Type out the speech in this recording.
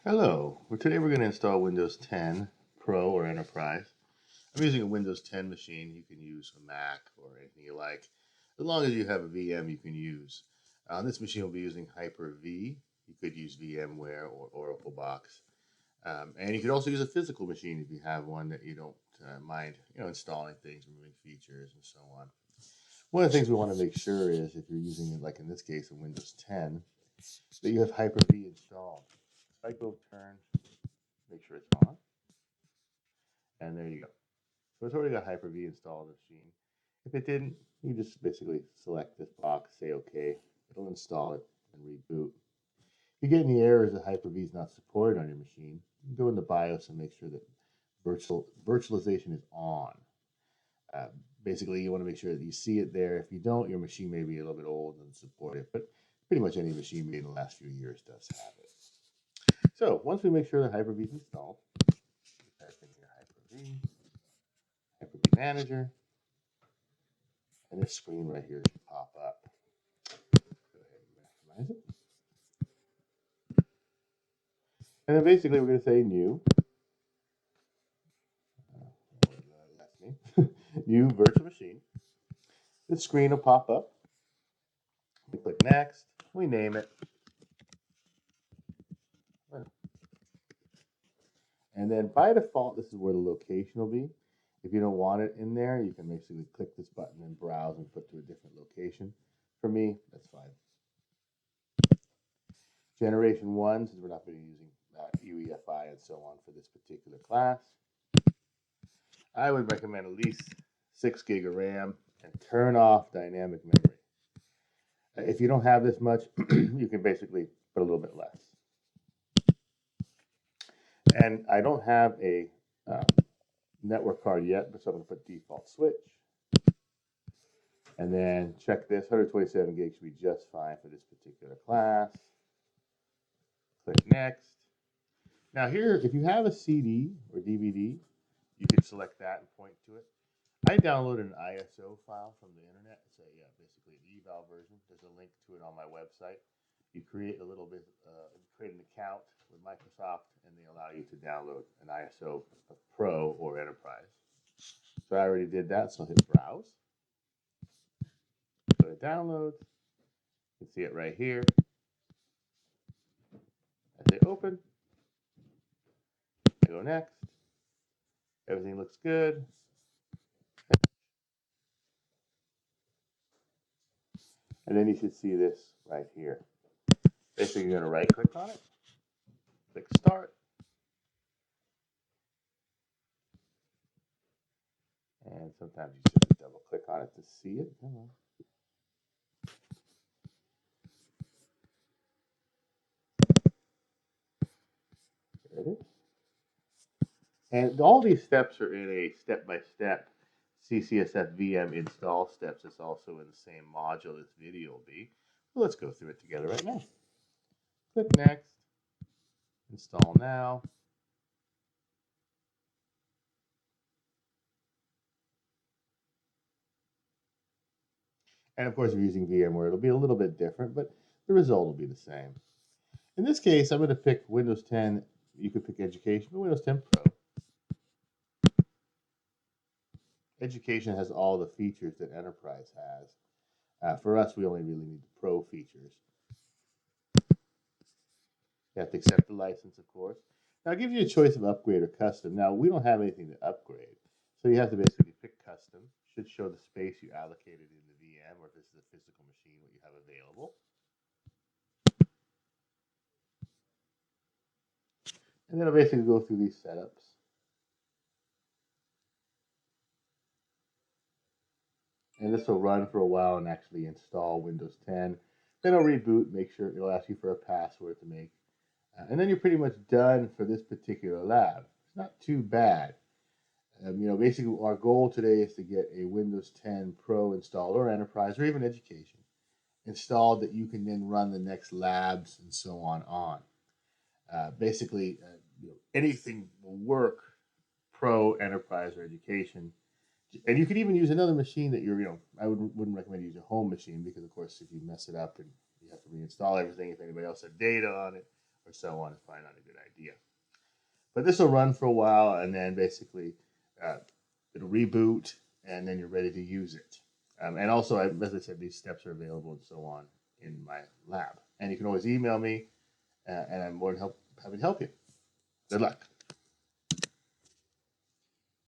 Hello. Well, today we're going to install Windows 10 Pro or Enterprise. I'm using a Windows 10 machine. You can use a Mac or anything you like. As long as you have a VM you can use. On this machine we'll be using Hyper-V. You could use VMware or Oracle Box. And you could also use a physical machine if you have one that you don't mind installing things, removing features, and so on. One of the things we want to make sure is if you're using it, like in this case, a Windows 10, that you have Hyper-V installed. If I go turn, make sure it's on. And there you go. So it's already got Hyper-V installed on the machine. If it didn't, you just basically select this box, say OK. It'll install it and reboot. If you get any errors that Hyper-V is not supported on your machine, you can go in the BIOS and make sure that virtualization is on. Uh, Basically, you want to make sure that you see it there. If you don't, your machine may be a little bit old and support it, but pretty much any machine made in the last few years does have it. So once we make sure that Hyper-V is installed, type in here Hyper-V. Hyper-V Manager, and this screen right here should pop up. Go ahead and maximize it. And then basically we're going to say new. Last name. New virtual machine. This screen will pop up. We click next. We name it. And then by default, this is where the location will be. If you don't want it in there, you can basically click this button and browse and put to a different location. For me, that's fine. Generation 1, since we're not going to be using UEFI and so on for this particular class, I would recommend at least 6 gig of RAM and turn off dynamic memory. If you don't have this much, you can basically put a little bit less. And I don't have a network card yet, so I'm going to put default switch. And then check this, 127 gigs should be just fine for this particular class. Click next. Now here, if you have a CD or DVD, you can select that and point to it. I downloaded an ISO file from the internet. It's basically an eval version. There's a link to it on my website. You create create an account with Microsoft, and they allow you to download an ISO of Pro or Enterprise. So I already did that, so I'll hit Browse. Go to Downloads. You can see it right here. I say Open. I go Next. Everything looks good. And then you should see this right here. Basically, you're going to right-click on it, click Start, and sometimes you just double-click on it to see it. Come on. There it is. And all these steps are in a step-by-step CCSF VM install steps. It's also in the same module this video will be. So let's go through it together right now. Click Next, Install Now. And of course, if you're using VMware, it'll be a little bit different, but the result will be the same. In this case, I'm going to pick Windows 10. You could pick Education or Windows 10 Pro. Education has all the features that Enterprise has. For us, we only really need the Pro features. You have to accept the license, of course. Now, it gives you a choice of upgrade or custom. Now, we don't have anything to upgrade, so you have to basically pick custom. Should show the space you allocated in the VM, or if this is a physical machine, what you have available. And then I'll basically go through these setups. And this will run for a while and actually install Windows 10. Then it'll reboot, make sure it'll ask you for a password to make. And then you're pretty much done for this particular lab. It's not too bad. Basically our goal today is to get a Windows 10 Pro installed or Enterprise or even Education installed that you can then run the next labs and so on. Basically, anything will work, Pro, Enterprise, or Education. And you could even use another machine that I wouldn't recommend you use a home machine because, of course, if you mess it up and you have to reinstall everything, if anybody else had data on it, or so on is probably not a good idea. But this will run for a while, and then basically it'll reboot, and then you're ready to use it. And also, as I said, these steps are available and so on in my lab. And you can always email me, and I'm more than happy to help you. Good luck.